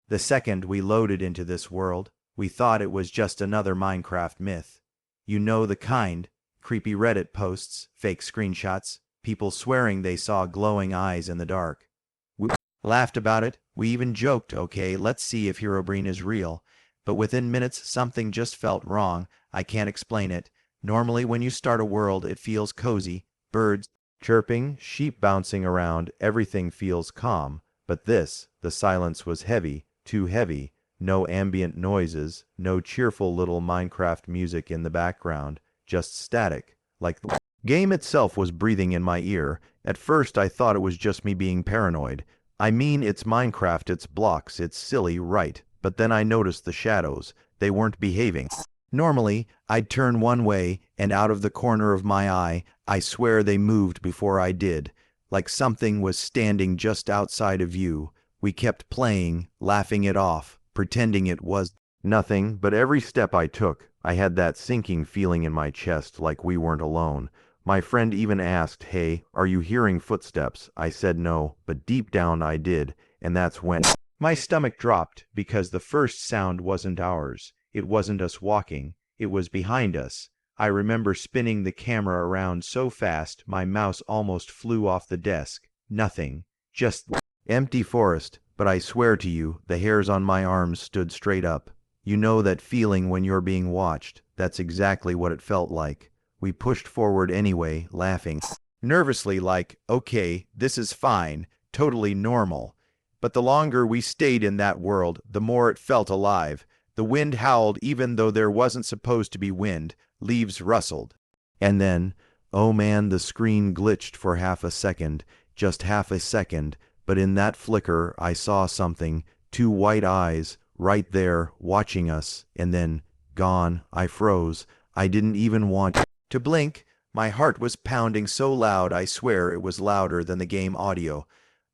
The second we loaded into this world, we thought it was just another Minecraft myth. You know the kind: creepy Reddit posts, fake screenshots, people swearing they saw glowing eyes in the dark. We laughed about it. We even joked, okay, let's see if Herobrine is real. But within minutes, something just felt wrong. I can't explain it. Normally, when you start a world, it feels cozy. Birds chirping, sheep bouncing around, everything feels calm. But this, the silence was heavy, too heavy. No ambient noises, no cheerful little Minecraft music in the background, just static, like the game itself was breathing in my ear. At first I thought it was just me being paranoid. I mean, it's Minecraft, it's blocks, it's silly, right? But then I noticed the shadows. They weren't behaving. Normally, I'd turn one way, and out of the corner of my eye, I swear they moved before I did. Like something was standing just outside of view. We kept playing, laughing it off, pretending it was nothing, but every step I took, I had that sinking feeling in my chest like we weren't alone. My friend even asked, "Hey, are you hearing footsteps?" I said no, but deep down I did, and that's when my stomach dropped, because the first sound wasn't ours. It wasn't us walking. It was behind us. I remember spinning the camera around so fast my mouse almost flew off the desk. Nothing. Just empty forest. But I swear to you, the hairs on my arms stood straight up. You know that feeling when you're being watched? That's exactly what it felt like. We pushed forward anyway, laughing nervously like, okay, this is fine, totally normal. But the longer we stayed in that world, the more it felt alive. The wind howled even though there wasn't supposed to be wind. Leaves rustled. And then, oh man, the screen glitched for half a second, just half a second, but in that flicker I saw something, two white eyes, right there, watching us, and then, gone. I froze. I didn't even want to blink. My heart was pounding so loud I swear it was louder than the game audio.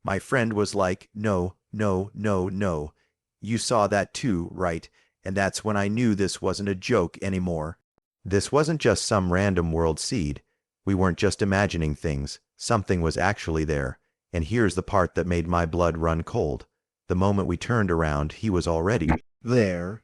My friend was like, "No, no, no, no. You saw that too, right?" And that's when I knew this wasn't a joke anymore. This wasn't just some random world seed. We weren't just imagining things. Something was actually there. And here's the part that made my blood run cold. The moment we turned around, he was already there.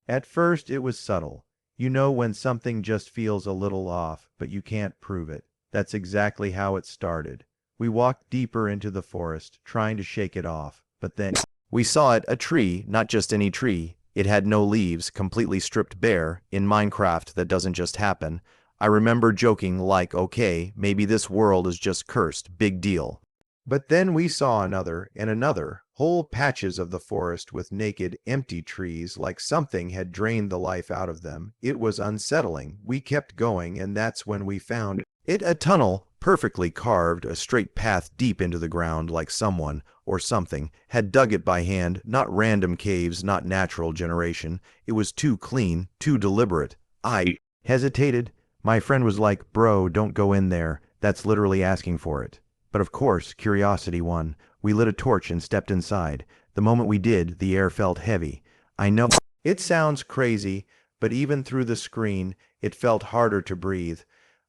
At first, it was subtle. You know when something just feels a little off, but you can't prove it. That's exactly how it started. We walked deeper into the forest, trying to shake it off. But then we saw it, a tree, not just any tree. It had no leaves, completely stripped bare. In Minecraft, that doesn't just happen. I remember joking like, okay, maybe this world is just cursed, big deal. But then we saw another and another, whole patches of the forest with naked, empty trees, like something had drained the life out of them. It was unsettling. We kept going, and that's when we found it, a tunnel, perfectly carved, a straight path deep into the ground, like someone, or something, had dug it by hand, not random caves, not natural generation. It was too clean, too deliberate. I hesitated. My friend was like, "Bro, don't go in there. That's literally asking for it." But of course, curiosity won. We lit a torch and stepped inside. The moment we did, the air felt heavy. I know it sounds crazy, but even through the screen, it felt harder to breathe.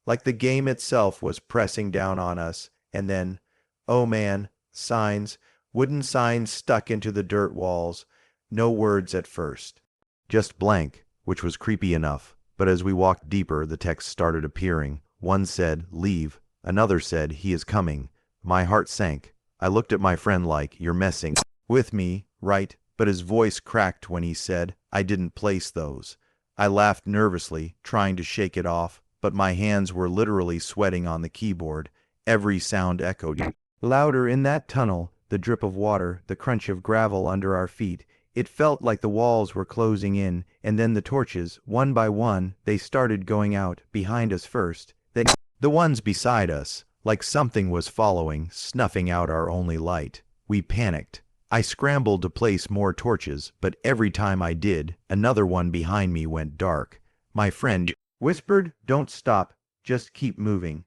Like the game itself was pressing down on us. And then, oh man, signs, wooden signs stuck into the dirt walls. No words at first. Just blank, which was creepy enough. But as we walked deeper, the text started appearing. One said, "Leave." Another said, "He is coming." My heart sank. I looked at my friend like, "You're messing with me, right?" But his voice cracked when he said, "I didn't place those." I laughed nervously, trying to shake it off, but my hands were literally sweating on the keyboard. Every sound echoed louder in that tunnel, the drip of water, the crunch of gravel under our feet. It felt like the walls were closing in, and then the torches, one by one, they started going out, behind us first, then the ones beside us, like something was following, snuffing out our only light. We panicked. I scrambled to place more torches, but every time I did, another one behind me went dark. My friend whispered, "Don't stop, just keep moving."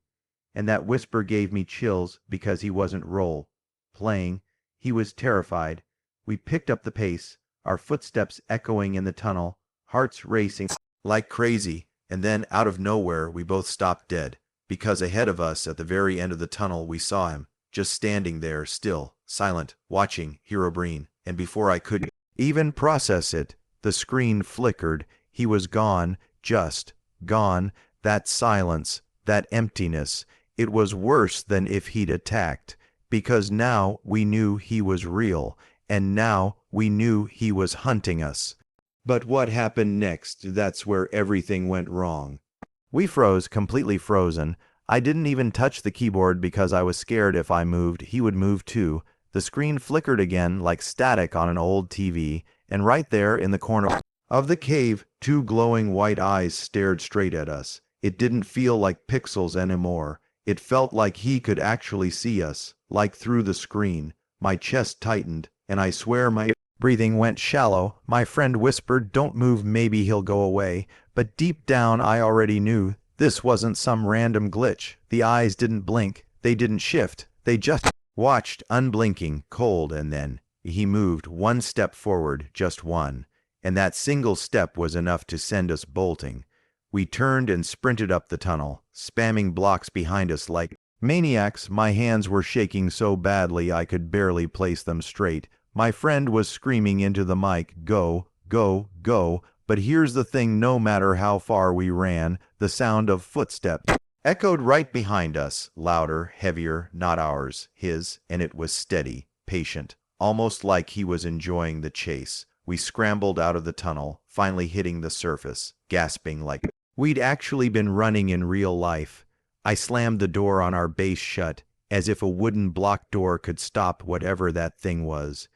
And that whisper gave me chills because he wasn't role-playing. He was terrified. We picked up the pace, our footsteps echoing in the tunnel, hearts racing like crazy, and then out of nowhere we both stopped dead. Because ahead of us at the very end of the tunnel we saw him, just standing there still, silent, watching Herobrine, and before I could even process it. The screen flickered. He was gone, just gone. That silence, that emptiness, it was worse than if he'd attacked, because now we knew he was real, and now we knew he was hunting us. But what happened next? That's where everything went wrong. We froze, completely frozen. I didn't even touch the keyboard because I was scared if I moved, he would move too. The screen flickered again like static on an old TV, and right there in the corner of the cave, two glowing white eyes stared straight at us. It didn't feel like pixels anymore. It felt like he could actually see us, like through the screen. My chest tightened, and I swear my breathing went shallow. My friend whispered, "Don't move, maybe he'll go away." But deep down I already knew this wasn't some random glitch. The eyes didn't blink, they didn't shift, they just watched, unblinking, cold, and then he moved one step forward, just one. And that single step was enough to send us bolting. We turned and sprinted up the tunnel, spamming blocks behind us like maniacs. My hands were shaking so badly I could barely place them straight. My friend was screaming into the mic, "Go, go, go." But here's the thing, no matter how far we ran, the sound of footsteps echoed right behind us, louder, heavier, not ours, his, and it was steady, patient, almost like he was enjoying the chase. We scrambled out of the tunnel, finally hitting the surface, gasping like we'd actually been running in real life. I slammed the door on our base shut, as if a wooden block door could stop whatever that thing was.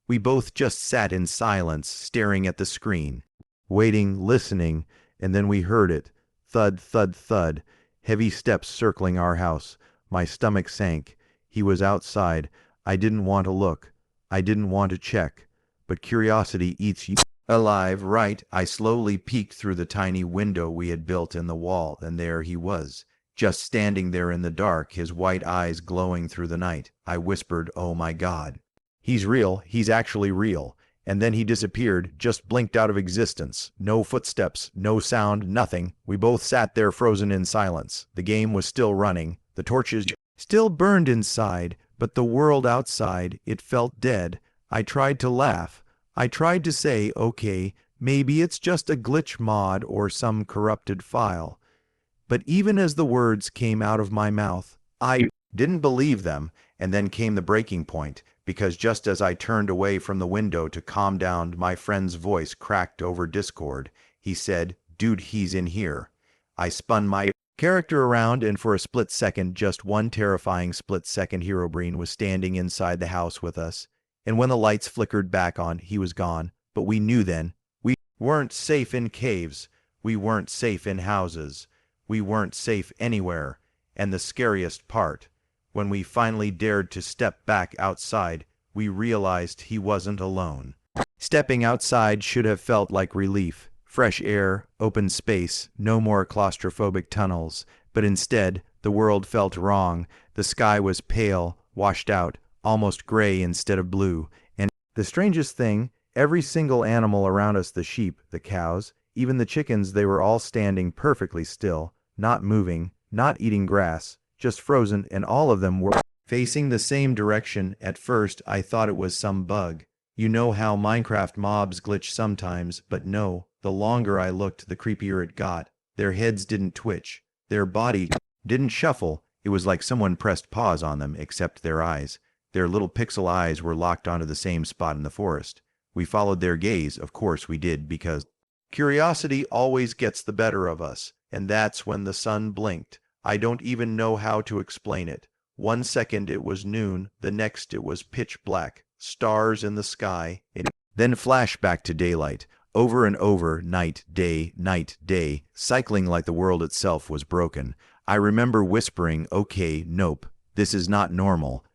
We both just sat in silence, staring at the screen, waiting, listening, and then we heard it. Thud, thud, thud. Heavy steps circling our house. My stomach sank. He was outside. I didn't want to look. I didn't want to check. But curiosity eats you alive, right? I slowly peeked through the tiny window we had built in the wall, and there he was, just standing there in the dark, his white eyes glowing through the night. I whispered, "Oh my God. He's real. He's actually real." And then he disappeared, just blinked out of existence. No footsteps, no sound, nothing. We both sat there frozen in silence. The game was still running. The torches still burned inside, but the world outside, it felt dead. I tried to laugh. I tried to say, okay, maybe it's just a glitch mod or some corrupted file. But even as the words came out of my mouth, I didn't believe them, and then came the breaking point, because just as I turned away from the window to calm down, my friend's voice cracked over Discord. He said, "Dude, he's in here." I spun my character around, and for a split second, just one terrifying split second, Herobrine was standing inside the house with us. And when the lights flickered back on, he was gone. But we knew then, we weren't safe in caves. We weren't safe in houses. We weren't safe anywhere. And the scariest part, when we finally dared to step back outside, we realized he wasn't alone. Stepping outside should have felt like relief. Fresh air, open space, no more claustrophobic tunnels. But instead, the world felt wrong. The sky was pale, washed out, almost gray instead of blue. And the strangest thing, every single animal around us, the sheep, the cows, even the chickens, they were all standing perfectly still, not moving, not eating grass, just frozen, and all of them were facing the same direction. At first, I thought it was some bug. You know how Minecraft mobs glitch sometimes, but no, the longer I looked, the creepier it got. Their heads didn't twitch. Their body didn't shuffle. It was like someone pressed pause on them, except their eyes. Their little pixel eyes were locked onto the same spot in the forest. We followed their gaze, of course we did, because curiosity always gets the better of us. And that's when the sun blinked. I don't even know how to explain it. One second it was noon, the next it was pitch black, stars in the sky, and then flashback to daylight. Over and over, night, day, cycling like the world itself was broken. I remember whispering, "Okay, nope, this is not normal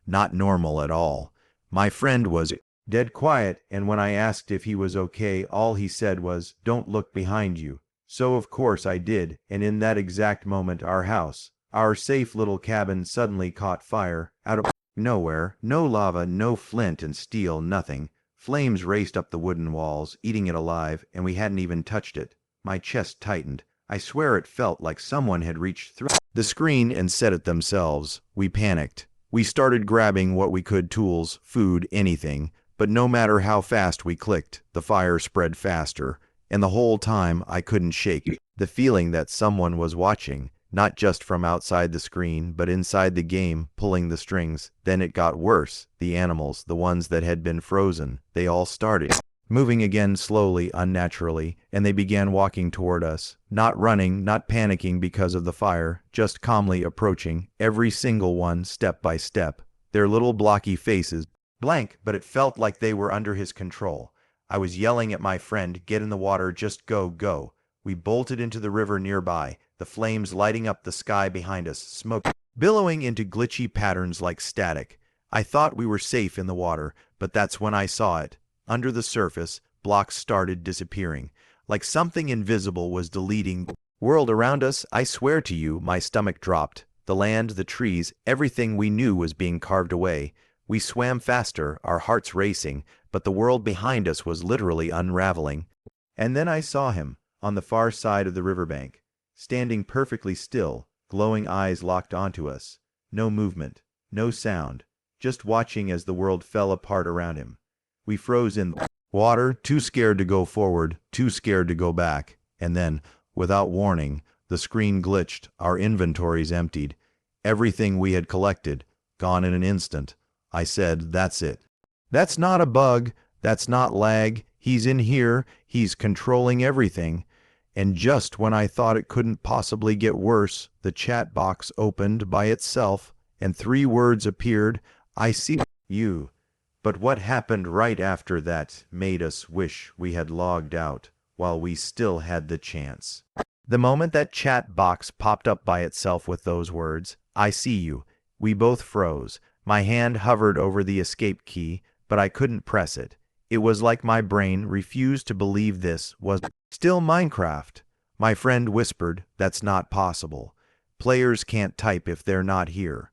at all." My friend was dead quiet, and when I asked if he was okay, all he said was, "Don't look behind you." So of course I did, and in that exact moment our house, our safe little cabin, suddenly caught fire, out of nowhere. No lava, no flint and steel, nothing. Flames raced up the wooden walls, eating it alive, and we hadn't even touched it. My chest tightened. I swear it felt like someone had reached through the screen and set it themselves. We panicked. We started grabbing what we could, tools, food, anything. But no matter how fast we clicked, the fire spread faster, and the whole time I couldn't shake the feeling that someone was watching, not just from outside the screen, but inside the game, pulling the strings. Then it got worse. The animals, the ones that had been frozen, they all started moving again slowly, unnaturally, and they began walking toward us. Not running, not panicking because of the fire, just calmly approaching, every single one step by step. Their little blocky faces blank, but it felt like they were under his control. I was yelling at my friend, "Get in the water, just go, go." We bolted into the river nearby, the flames lighting up the sky behind us, smoke billowing into glitchy patterns like static. I thought we were safe in the water, but that's when I saw it. Under the surface, blocks started disappearing, like something invisible was deleting the world around us. I swear to you, my stomach dropped. The land, the trees, everything we knew was being carved away. We swam faster, our hearts racing, but the world behind us was literally unraveling. And then I saw him, on the far side of the riverbank, standing perfectly still, glowing eyes locked onto us. No movement, no sound, just watching as the world fell apart around him. We froze in the water, too scared to go forward, too scared to go back. And then, without warning, the screen glitched, our inventories emptied. Everything we had collected, gone in an instant. I said, "That's it. That's not a bug. That's not lag. He's in here. He's controlling everything." And just when I thought it couldn't possibly get worse, the chat box opened by itself, and 3 words appeared, "I see you." But what happened right after that made us wish we had logged out while we still had the chance. The moment that chat box popped up by itself with those words, "I see you," we both froze. My hand hovered over the escape key, but I couldn't press it. It was like my brain refused to believe this was still Minecraft. My friend whispered, "That's not possible. Players can't type if they're not here."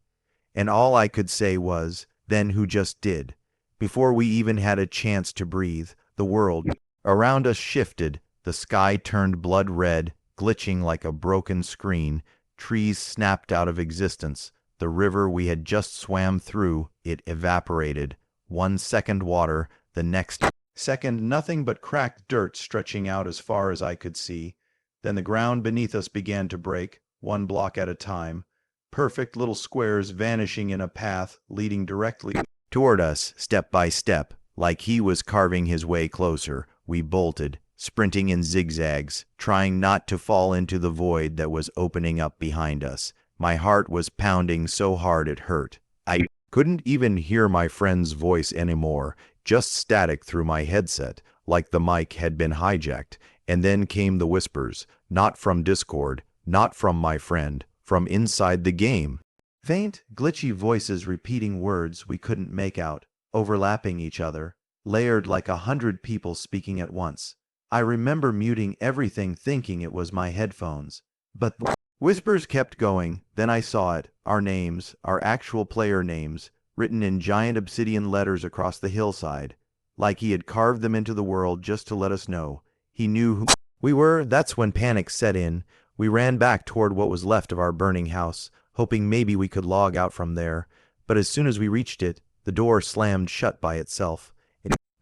And all I could say was, "Then who just did?" Before we even had a chance to breathe, the world around us shifted. The sky turned blood red, glitching like a broken screen. Trees snapped out of existence. The river we had just swam through, it evaporated. 1 second water, the next second nothing but cracked dirt stretching out as far as I could see. Then the ground beneath us began to break, 1 block at a time. Perfect little squares vanishing in a path leading directly toward us, step by step. Like he was carving his way closer, we bolted, sprinting in zigzags, trying not to fall into the void that was opening up behind us. My heart was pounding so hard it hurt. I couldn't even hear my friend's voice anymore, just static through my headset, like the mic had been hijacked. And then came the whispers, not from Discord, not from my friend, from inside the game. Faint, glitchy voices repeating words we couldn't make out, overlapping each other, layered like 100 people speaking at once. I remember muting everything thinking it was my headphones. But the whispers kept going. Then I saw it, our names, our actual player names, written in giant obsidian letters across the hillside, like he had carved them into the world just to let us know. He knew who we were. That's when panic set in. We ran back toward what was left of our burning house, hoping maybe we could log out from there. But as soon as we reached it, the door slammed shut by itself.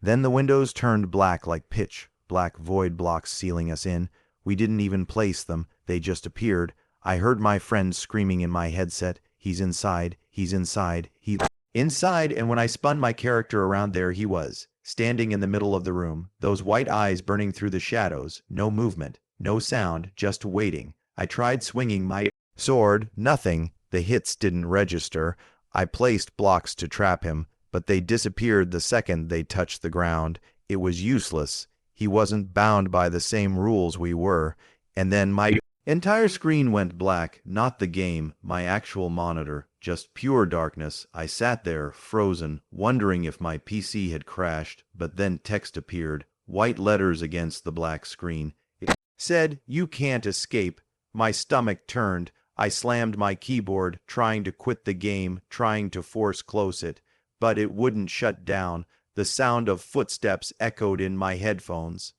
Then the windows turned black like pitch, black void blocks sealing us in. We didn't even place them, they just appeared. I heard my friend screaming in my headset, "He's inside, he's inside, he's inside," and when I spun my character around, there he was, standing in the middle of the room, those white eyes burning through the shadows, no movement, no sound, just waiting. I tried swinging my sword, nothing. The hits didn't register. I placed blocks to trap him, but they disappeared the second they touched the ground. It was useless. He wasn't bound by the same rules we were. And then my entire screen went black, not the game, my actual monitor, just pure darkness. I sat there, frozen, wondering if my PC had crashed, but then text appeared, white letters against the black screen. It said, "You can't escape." My stomach turned. I slammed my keyboard, trying to quit the game, trying to force close it, but it wouldn't shut down. The sound of footsteps echoed in my headphones,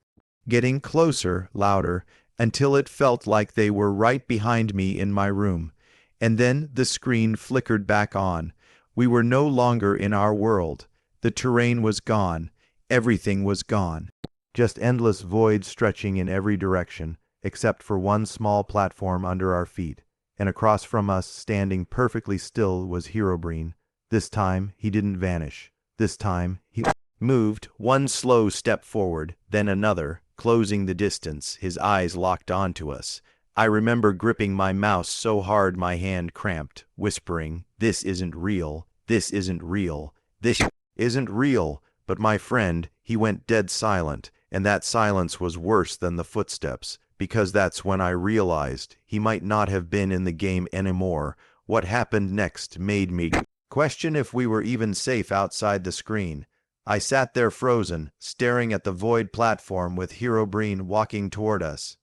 getting closer, louder, until it felt like they were right behind me in my room. And then the screen flickered back on. We were no longer in our world. The terrain was gone. Everything was gone. Just endless void stretching in every direction, except for one small platform under our feet. And across from us, standing perfectly still, was Herobrine. This time, he didn't vanish. This time, he moved one slow step forward, then another, closing the distance, his eyes locked onto us. I remember gripping my mouse so hard my hand cramped, whispering, "This isn't real. This isn't real. This isn't real." But my friend, he went dead silent, and that silence was worse than the footsteps, because that's when I realized he might not have been in the game anymore. What happened next made me question if we were even safe outside the screen. I sat there frozen, staring at the void platform with Herobrine walking toward us.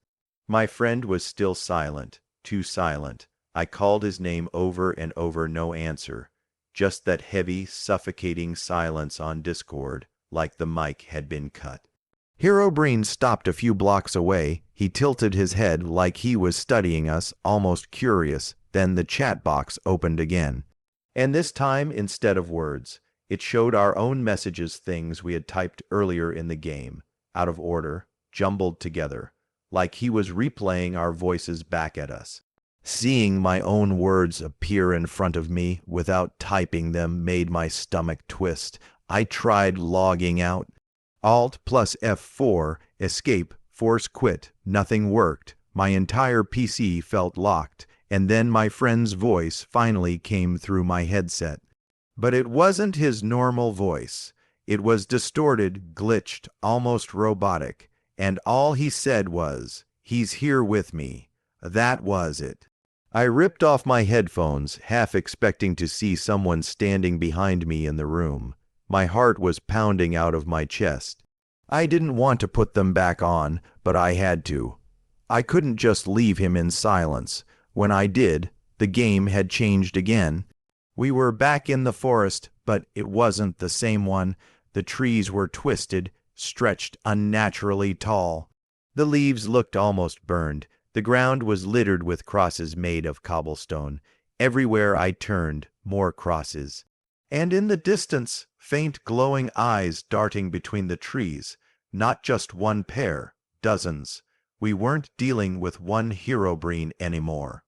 My friend was still silent, too silent. I called his name over and over, no answer. Just that heavy, suffocating silence on Discord, like the mic had been cut. Herobrine stopped a few blocks away. He tilted his head like he was studying us, almost curious. Then the chat box opened again. And this time, instead of words, it showed our own messages, things we had typed earlier in the game, out of order, jumbled together, like he was replaying our voices back at us. Seeing my own words appear in front of me without typing them made my stomach twist. I tried logging out. Alt plus F4, escape, force quit. Nothing worked. My entire PC felt locked, and then my friend's voice finally came through my headset. But it wasn't his normal voice. It was distorted, glitched, almost robotic, and all he said was, "He's here with me." That was it. I ripped off my headphones, half expecting to see someone standing behind me in the room. My heart was pounding out of my chest. I didn't want to put them back on, but I had to. I couldn't just leave him in silence. When I did, the game had changed again. We were back in the forest, but it wasn't the same one. The trees were twisted, stretched unnaturally tall. The leaves looked almost burned. The ground was littered with crosses made of cobblestone. Everywhere I turned, more crosses. And in the distance, faint glowing eyes darting between the trees. Not just one pair, dozens. We weren't dealing with one Herobrine anymore.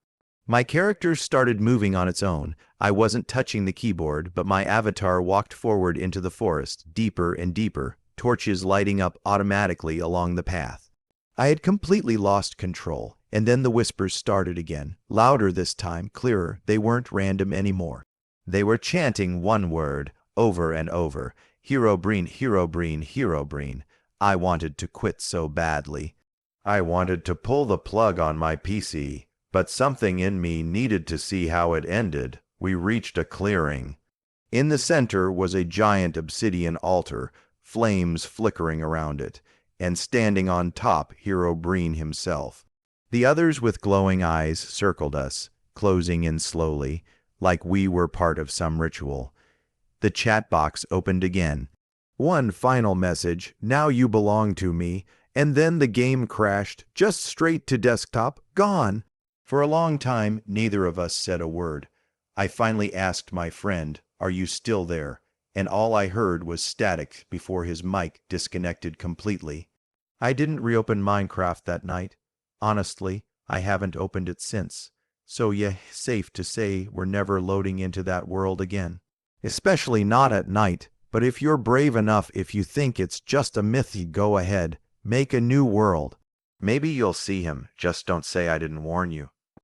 My character started moving on its own. I wasn't touching the keyboard, but my avatar walked forward into the forest, deeper and deeper, torches lighting up automatically along the path. I had completely lost control, and then the whispers started again, louder this time, clearer. They weren't random anymore. They were chanting one word, over and over. Herobrine, Herobrine, Herobrine. I wanted to quit so badly. I wanted to pull the plug on my PC, but something in me needed to see how it ended. We reached a clearing. In the center was a giant obsidian altar, flames flickering around it, and standing on top, Herobrine himself. The others with glowing eyes circled us, closing in slowly, like we were part of some ritual. The chat box opened again. One final message, "Now you belong to me," and then the game crashed, just straight to desktop, gone. For a long time, neither of us said a word. I finally asked my friend, "Are you still there?" And all I heard was static before his mic disconnected completely. I didn't reopen Minecraft that night. Honestly, I haven't opened it since. So yeah, safe to say we're never loading into that world again. Especially not at night. But if you're brave enough, if you think it's just a myth, go ahead. Make a new world. Maybe you'll see him. Just don't say I didn't warn you.